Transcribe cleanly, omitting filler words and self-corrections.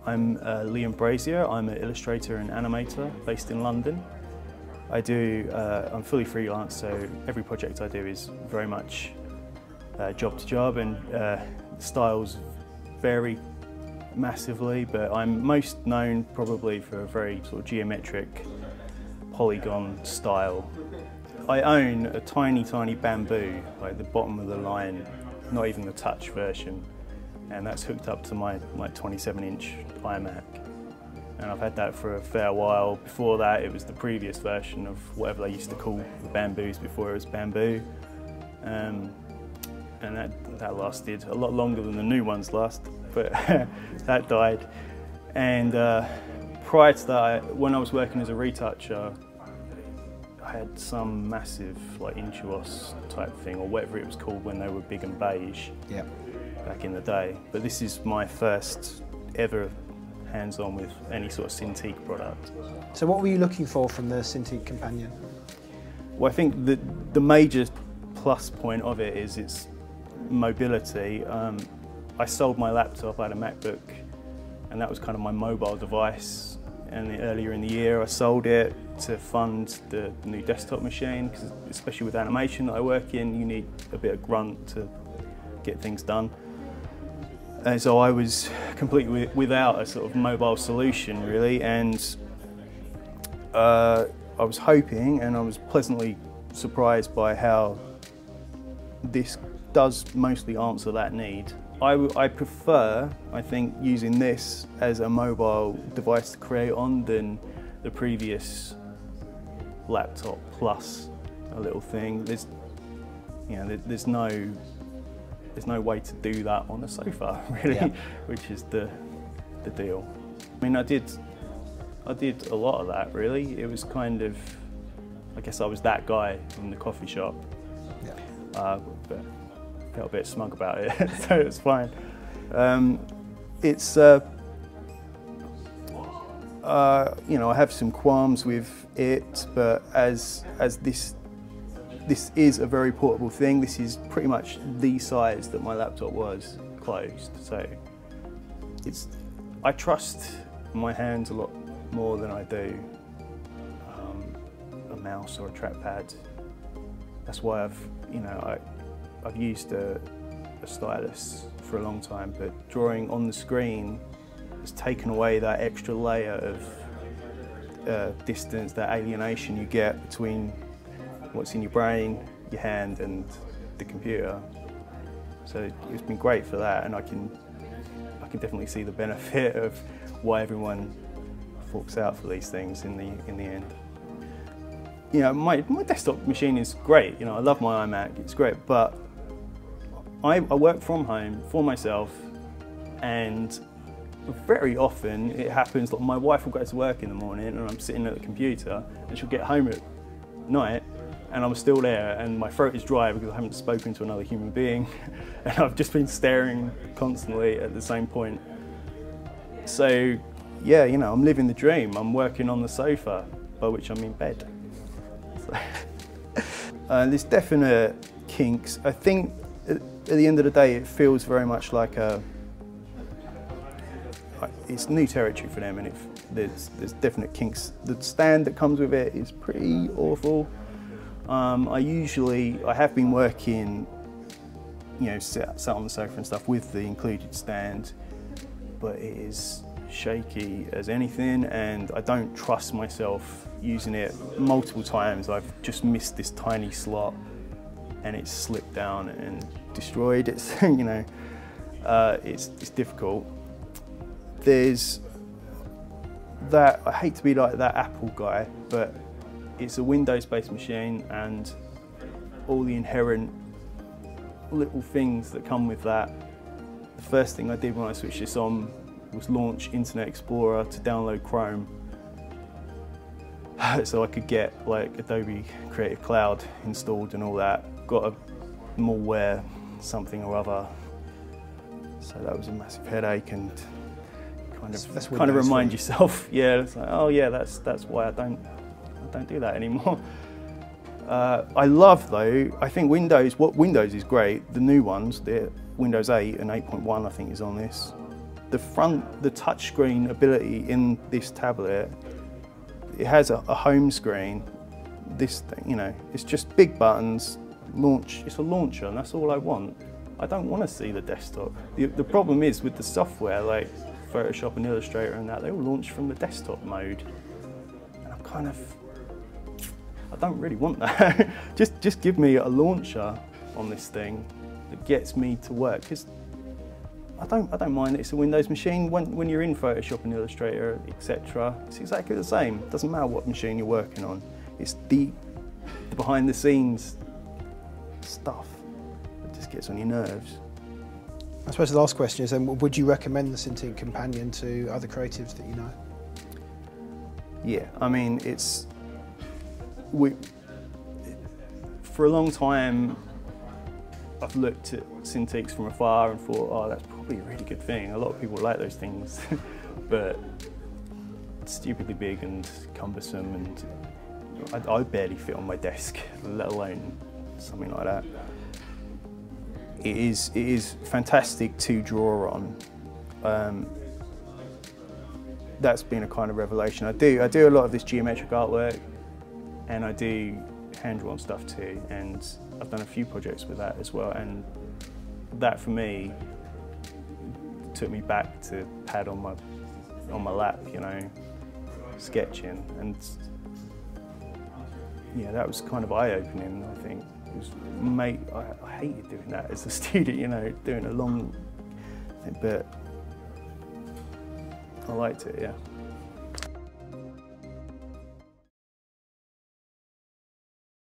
I'm Liam Brazier. I'm an illustrator and animator based in London. I'm fully freelance, so every project I do is very much job to job, and styles vary massively, but I'm most known probably for a very sort of geometric polygon style. I own a tiny bamboo, like the bottom of the line, not even the touch version, and that's hooked up to my 27-inch iMac. And I've had that for a fair while. Before that, it was the previous version of whatever they used to call the bamboos before it was bamboo. And that lasted a lot longer than the new ones last, but that died. And prior to that, when I was working as a retoucher, I had some massive like Intuos type thing, or whatever it was called when they were big and beige. Yeah. Back in the day. But this is my first ever hands-on with any sort of Cintiq product. So what were you looking for from the Cintiq Companion? Well, I think the major plus point of it is its mobility. I sold my laptop, I had a MacBook, and that was kind of my mobile device. And earlier in the year I sold it to fund the new desktop machine, because especially with animation that I work in, you need a bit of grunt to get things done. And so I was completely without a sort of mobile solution really, and I was hoping, and I was pleasantly surprised by how this does mostly answer that need. I prefer, I think, using this as a mobile device to create on than the previous laptop plus a little thing. There's no way to do that on a sofa, really, yeah. Which is the deal. I mean, I did a lot of that, really. It was kind of, I guess I was that guy in the coffee shop. Yeah. But I felt a bit smug about it, so it was fine. You know, I have some qualms with it, but as this is a very portable thing. This is pretty much the size that my laptop was closed. So I trust my hands a lot more than I do a mouse or a trackpad. That's why I've used a stylus for a long time, but drawing on the screen has taken away that extra layer of distance, that alienation you get between what's in your brain, your hand, and the computer. So it's been great for that, and I can definitely see the benefit of why everyone forks out for these things in the end. You know, my desktop machine is great. You know, I love my iMac. It's great, but I work from home for myself, and very often it happens that my wife will go to work in the morning, and I'm sitting at the computer, and she'll get home at night, and I'm still there, and my throat is dry because I haven't spoken to another human being, and I've just been staring constantly at the same point. So, yeah, you know, I'm living the dream. I'm working on the sofa, by which I mean bed. So, there's definite kinks. I think at the end of the day, it feels very much like it's new territory for them, and there's definite kinks. The stand that comes with it is pretty awful. I have been working, you know, sat on the sofa and stuff with the included stand, but it is shaky as anything, and I don't trust myself using it. Multiple times I've just missed this tiny slot and it's slipped down and destroyed. It's, you know, it's difficult. There's that, I hate to be like that Apple guy, but it's a Windows-based machine, and all the inherent little things that come with that. The first thing I did when I switched this on was launch Internet Explorer to download Chrome, so I could get like Adobe Creative Cloud installed and all that. Got a malware something or other, so that was a massive headache, and kind of remind yourself, yeah, it's like, oh yeah, that's why I don't do that anymore. I love though, I think Windows is great. The new ones, the Windows 8 and 8.1 I think is on this. the touchscreen ability in this tablet, it has a home screen. This thing, you know, it's just big buttons, launch. It's a launcher, and that's all I want. I don't want to see the desktop. The problem is with the software, like Photoshop and Illustrator and that, they all launch from the desktop mode. And I'm kind of, I don't really want that. just give me a launcher on this thing that gets me to work. Because I don't mind that it's a Windows machine. When you're in Photoshop and Illustrator, etc., it's exactly the same. It doesn't matter what machine you're working on. It's the behind the scenes stuff that just gets on your nerves. I suppose the last question is then, would you recommend the Cintiq Companion to other creatives that you know? Yeah, I mean, for a long time, I've looked at Cintiqs from afar and thought, oh, that's probably a really good thing. A lot of people like those things, but it's stupidly big and cumbersome, and I barely fit on my desk, let alone something like that. It is fantastic to draw on. That's been a kind of revelation. I do a lot of this geometric artwork, and I do hand-drawn stuff too, and I've done a few projects with that as well, and that for me took me back to pad on my lap, you know, sketching, and yeah, that was kind of eye-opening, I think. It was, I hated doing that as a student, you know, doing a long thing, but I liked it, yeah.